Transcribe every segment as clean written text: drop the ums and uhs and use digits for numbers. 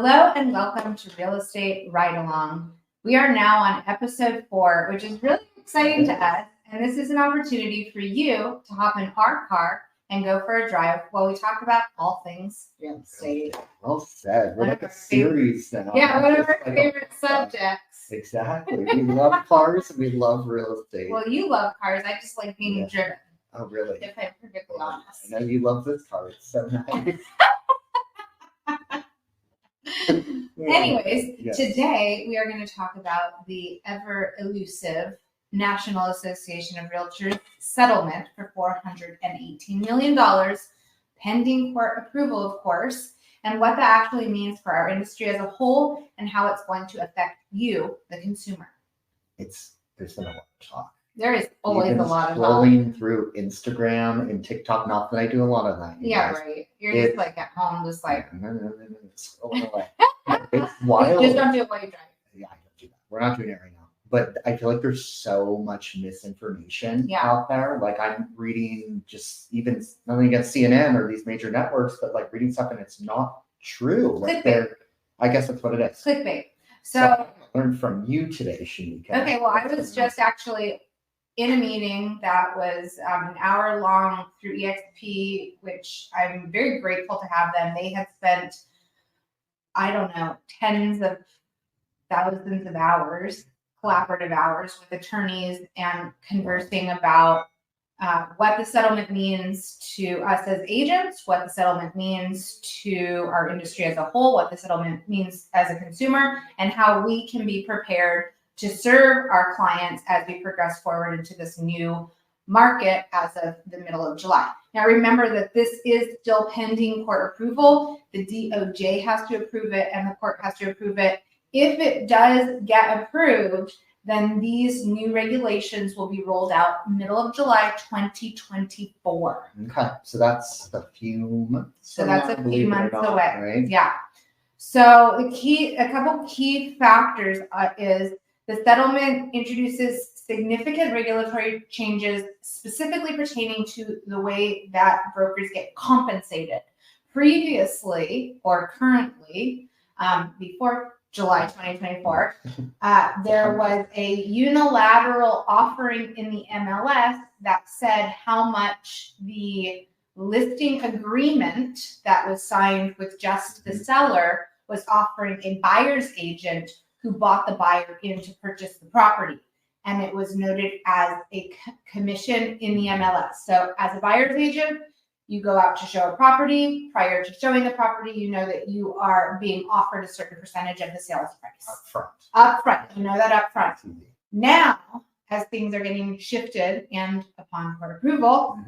Hello and welcome to Real Estate Ride Along. We are now on episode 4, which is really exciting to us. And this is an opportunity for you to hop in our car and go for a drive while we talk about all things real estate. Well said. We're like a series now. Yeah, one of our favorite subjects. Exactly. We love cars and we love real estate. Well, you love cars. I just like being driven. Oh, really? If I'm perfectly honest. I know you love this car. It's so nice. Anyways, Today we are going to talk about the ever elusive National Association of Realtors settlement for $418 million, pending court approval, of course, and what that actually means for our industry as a whole and how it's going to affect you, the consumer. There's been a lot of talk. There is always a lot of talk. Scrolling through Instagram and TikTok, not that I do a lot of that. Yeah, guys. Right. You're just like at home, just like scrolling away. It's wild. Just don't do it while you drive. Yeah, I don't do that. We're not doing it right now. But I feel like there's so much misinformation out there. Like I'm reading just even nothing against CNN or these major networks, but like reading stuff and it's not true. Like I guess that's what it is. Clickbait. So I learned from you today, Shemeika. Okay, well, I was just actually in a meeting that was an hour long through EXP, which I'm very grateful to have them. They had spent, I don't know, tens of thousands of hours, collaborative hours with attorneys and conversing about what the settlement means to us as agents, what the settlement means to our industry as a whole, what the settlement means as a consumer, and how we can be prepared to serve our clients as we progress forward into this new market as of the middle of July. Now, remember that this is still pending court approval. The DOJ has to approve it and the court has to approve it. If it does get approved, then these new regulations will be rolled out middle of July 2024. Okay, so that's a few months. So that's a few months away, right? Yeah. So a couple key factors is the settlement introduces significant regulatory changes specifically pertaining to the way that brokers get compensated. Previously or currently, before July 2024, there was a unilateral offering in the MLS that said how much the listing agreement that was signed with just the seller was offering a buyer's agent who bought the buyer in to purchase the property. And it was noted as a commission in the MLS. So as a buyer's agent, you go out to show a property. Prior to showing the property, you know that you are being offered a certain percentage of the sales price. Up front. You know that up front. Now, as things are getting shifted and upon court approval,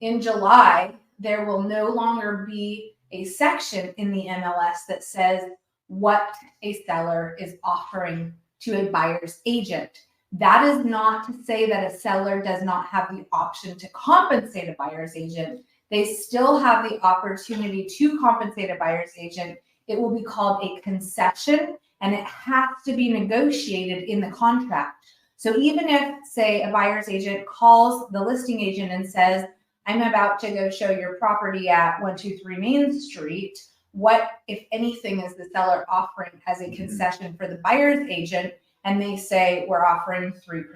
in July, there will no longer be a section in the MLS that says what a seller is offering to a buyer's agent. That is not to say that a seller does not have the option to compensate a buyer's agent. They still have the opportunity to compensate a buyer's agent. It will be called a concession, and it has to be negotiated in the contract. So even if, say, a buyer's agent calls the listing agent and says, I'm about to go show your property at 123 Main Street, what, if anything, is the seller offering as a concession for the buyer's agent? And they say, we're offering 3%,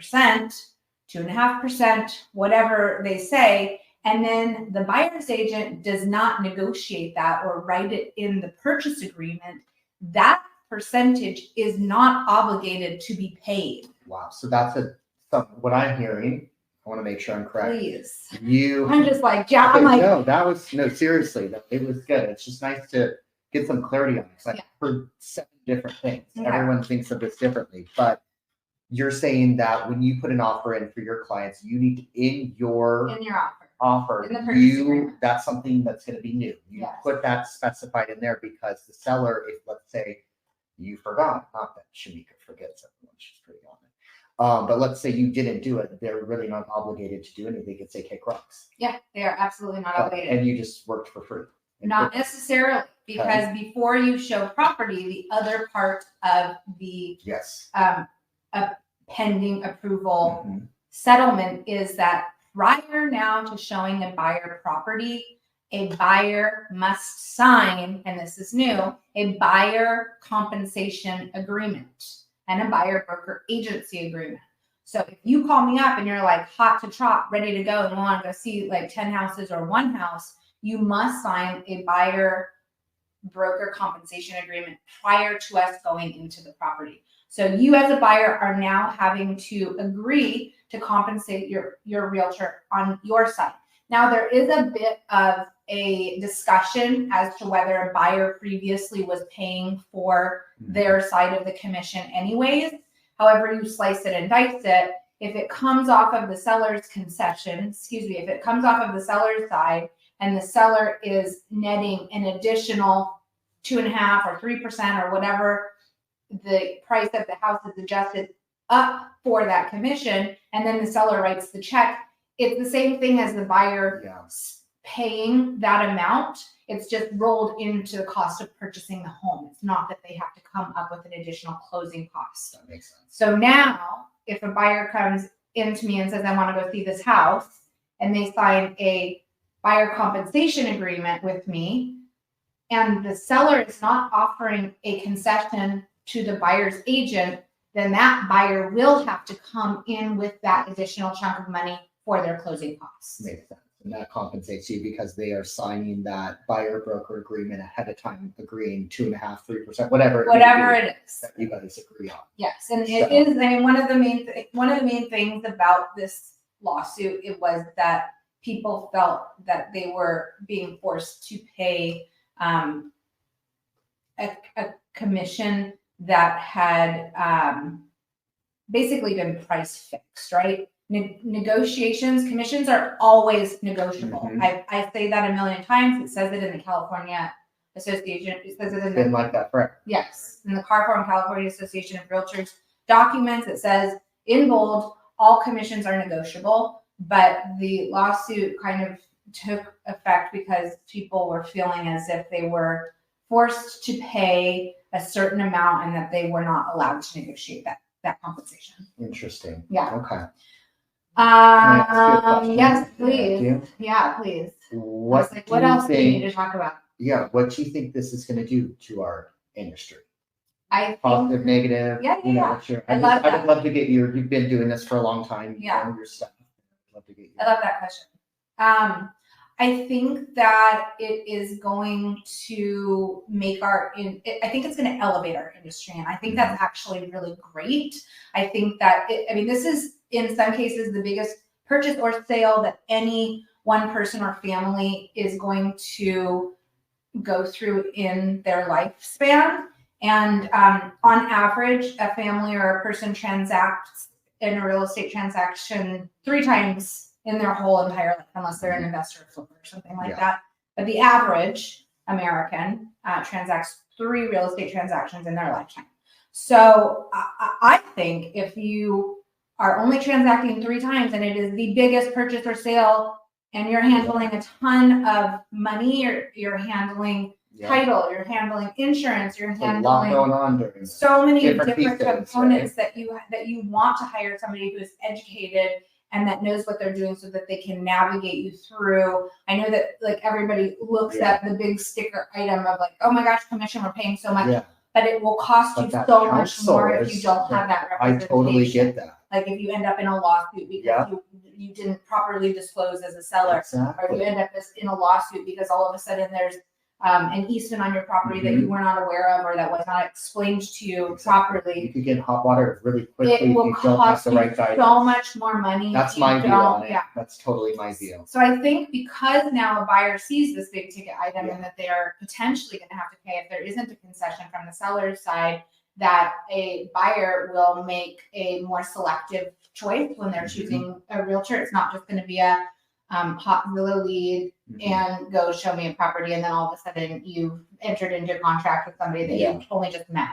2.5%, whatever they say. And then the buyer's agent does not negotiate that or write it in the purchase agreement. That percentage is not obligated to be paid. Wow. So that's what I'm hearing. I want to make sure I'm correct. Please. I'm just like, yeah, I'm like, no, seriously, it was good. It's just nice to get some clarity on this. I've heard 7 different things. Okay. Everyone thinks of this differently, but you're saying that when you put an offer in for your clients, you need in your offer, that's something that's going to be new. You put that specified in there because the seller, if let's say you forgot, not that Shemeika forgets everyone, she's pretty on it. But let's say you didn't do it, they're really not obligated to do anything. They could say kick rocks. Yeah, they are absolutely not obligated. And you just worked for free. Not necessarily, because before you show property, the other part of the pending approval settlement is that prior now to showing a buyer property, a buyer must sign, and this is new, a buyer compensation agreement and a buyer broker agency agreement. So if you call me up and you're like hot to trot, ready to go and want to go see like 10 houses or one house, you must sign a buyer broker compensation agreement prior to us going into the property. So you as a buyer are now having to agree to compensate your realtor on your side. Now there is a bit of a discussion as to whether a buyer previously was paying for their side of the commission anyways. However you slice it and dice it, if it comes off of the seller's concession, if it comes off of the seller's side and the seller is netting an additional 2.5% or 3% or whatever the price of the house is adjusted up for that commission, and then the seller writes the check, it's the same thing as the buyer paying that amount. It's just rolled into the cost of purchasing the home. It's not that they have to come up with an additional closing cost. That makes sense. So now if a buyer comes into me and says, I want to go see this house, and they sign a buyer compensation agreement with me, and the seller is not offering a concession to the buyer's agent, then that buyer will have to come in with that additional chunk of money for their closing costs. Makes sense. And that compensates you because they are signing that buyer broker agreement ahead of time, agreeing 2.5%, 3%, whatever it is that you guys agree on. Yes, and it is. I mean, one of the main things about this lawsuit, it was that people felt that they were being forced to pay a commission that had basically been price fixed, right? Negotiations, commissions are always negotiable. Mm-hmm. I say that a million times. It says it in the California Association. It says it in Been like that forever. Yes, in the California Association of Realtors documents, it says in bold, all commissions are negotiable, but the lawsuit kind of took effect because people were feeling as if they were forced to pay a certain amount and that they were not allowed to negotiate that compensation. Interesting. Yeah. Okay. Can I ask you a question? Yes, please. Yeah, please. What else do you need to talk about? Yeah, what do you think this is going to do to our industry? I think, positive, negative. Yeah. Sure. I would love to get you've been doing this for a long time. Yeah. You know your stuff. I'd love to get you. I love that question. I think that it is going to make I think it's going to elevate our industry. And I think that's actually really great. I think that, this is in some cases the biggest purchase or sale that any one person or family is going to go through in their lifespan. And on average, a family or a person transacts in a real estate transaction 3 times in their whole entire life, unless they're an investor or flipper or something like that. But the average American transacts 3 real estate transactions in their lifetime. So I think if you are only transacting 3 times and it is the biggest purchase or sale and you're handling a ton of money, you're handling title, you're handling insurance, you're handling a lot going on during so many different components, right? that you want to hire somebody who is educated and that knows what they're doing so that they can navigate you through. I know that like everybody looks at the big sticker item of like, oh my gosh, commission, we're paying so much, but it will cost you so much more if you don't have that representation. I totally get that. Like if you end up in a lawsuit because you didn't properly disclose as a seller, or you end up in a lawsuit because all of a sudden there's an easement on your property that you were not aware of or that was not explained to you properly. You could get hot water really quickly it will if you don't have the right guidance. So much more money. That's my view on it. That's totally my view. So I think because now a buyer sees this big ticket item and that they are potentially going to have to pay if there isn't a concession from the seller's side, that a buyer will make a more selective choice when they're choosing a realtor. It's not just going to be a hot Zillow lead and go show me a property, and then all of a sudden you've entered into a contract with somebody that you've only just met.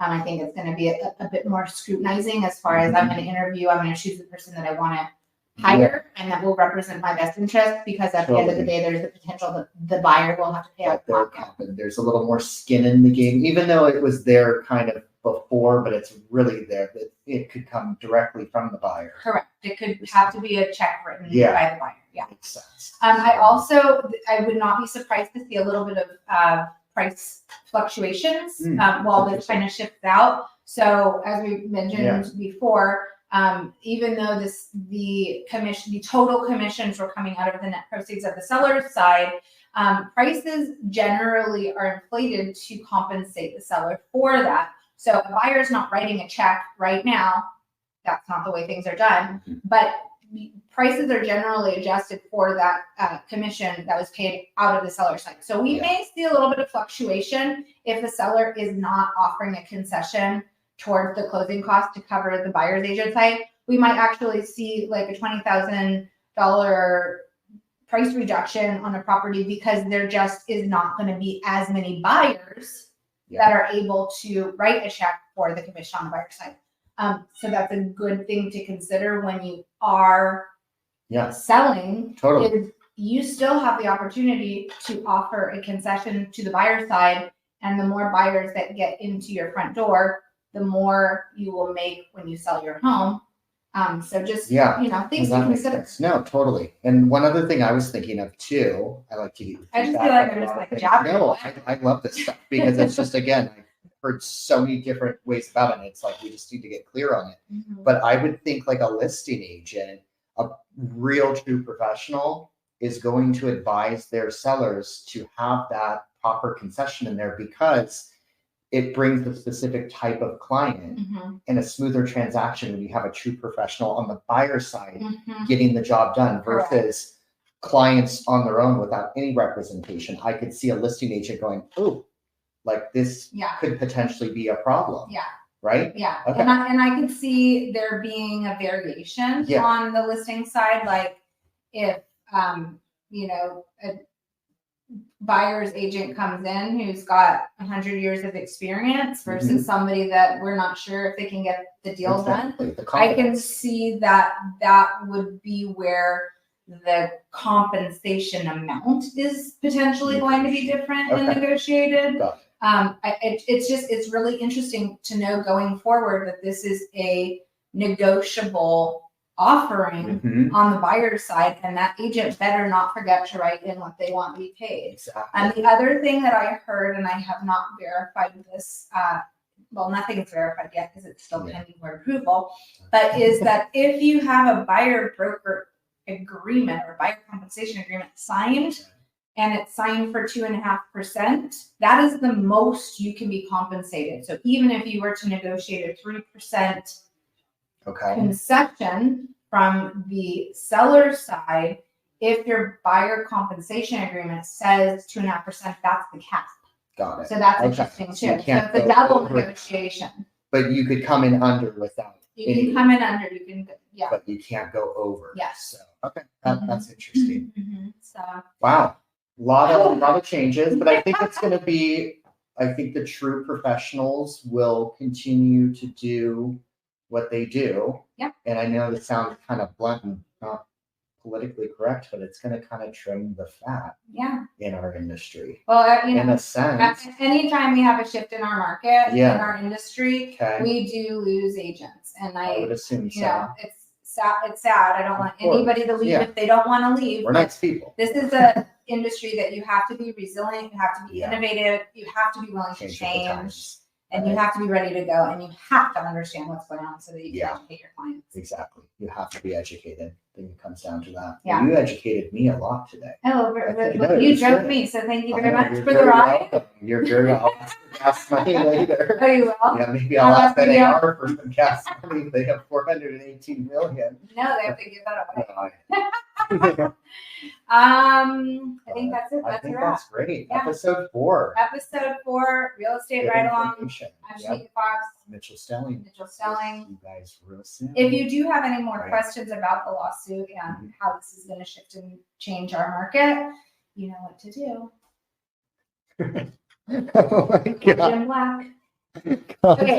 I think it's going to be a bit more scrutinizing as far as I'm going to interview. I'm going to choose the person that I want to hire and that will represent my best interest, because at the end of the day, there's the potential that the buyer will have to pay out of pocket. There's a little more skin in the game, even though it was their kind of before, but it's really there. It could come directly from the buyer. Correct. It could have to be a check written by the buyer. Yeah. Makes sense. I would not be surprised to see a little bit of price fluctuations while this kind of shifts out. So as we mentioned before, even though the total commissions were coming out of the net proceeds of the seller's side, prices generally are inflated to compensate the seller for that. So a buyer's not writing a check right now. That's not the way things are done, but prices are generally adjusted for that commission that was paid out of the seller's side. So we may see a little bit of fluctuation if the seller is not offering a concession towards the closing cost to cover the buyer's agent side. We might actually see like a $20,000 price reduction on a property because there just is not going to be as many buyers that are able to write a check for the commission on the buyer's side. So that's a good thing to consider when you are selling. Totally. Is you still have the opportunity to offer a concession to the buyer side, and the more buyers that get into your front door, the more you will make when you sell your home. So just things to consider. No, totally. And one other thing I was thinking of too, I like to get I just feel like I'm just like jabbing. No, I love this stuff because it's just, again, I've heard so many different ways about it. And it's like we just need to get clear on it. But I would think like a listing agent, a real true professional, is going to advise their sellers to have that proper concession in there because it brings a specific type of client and a smoother transaction when you have a true professional on the buyer side getting the job done versus clients on their own without any representation. I could see a listing agent going, oh, like this could potentially be a problem. Yeah. Right? Yeah. Okay. And I could see there being a variation on the listing side. Like if, a buyer's agent comes in who's got 100 years of experience versus somebody that we're not sure if they can get the deal done. I can see that would be where the compensation amount is potentially going to be different and negotiated. It's really interesting to know going forward that this is a negotiable offering on the buyer's side, and that agent better not forget to write in what they want to be paid. Exactly. And the other thing that I heard, and I have not verified this, nothing is verified yet because it's still pending board approval, but is that if you have a buyer broker agreement or buyer compensation agreement signed, and it's signed for 2.5%, that is the most you can be compensated. So even if you were to negotiate a 3% concession from the seller's side, if your buyer compensation agreement says 2.5%, that's the cap. Got it. So that's interesting too. So it's a double negotiation. But you could come in under without. You can come in under. You can, But you can't go over. Yes. So that's interesting. So wow, a lot of changes, but I think it's going to be. I think the true professionals will continue to do what they do. Yeah. And I know this sounds kind of blunt and not politically correct, but it's going to kind of trim the fat in our industry. Well, in a sense. Anytime we have a shift in our market, in our industry, we do lose agents. And I would assume it's sad. I don't want anybody to leave if they don't want to leave. We're nice people. This is a industry that you have to be resilient, you have to be innovative, you have to be willing to change. And you have to be ready to go, and you have to understand what's going on so that you can educate your clients. Exactly. You have to be educated. I think it comes down to that. Yeah. You educated me a lot today. Oh, you drove me, so thank you very much for the ride. Welcome. You're very welcome. I'll ask for gas money later. Oh, you will? Yeah, maybe I'll ask NAR for some gas money. They have $418 million. No, they have to give that away. No, I think that's it. I think that's great. Yeah. Episode 4. Episode 4, Real Estate Ride Along. I'm Shemeika Fox. Mitchell Stelling. You guys real soon. If you do have any more questions about the lawsuit and how this is going to shift and change our market, you know what to do. Oh my God. Jim Black. God. Okay.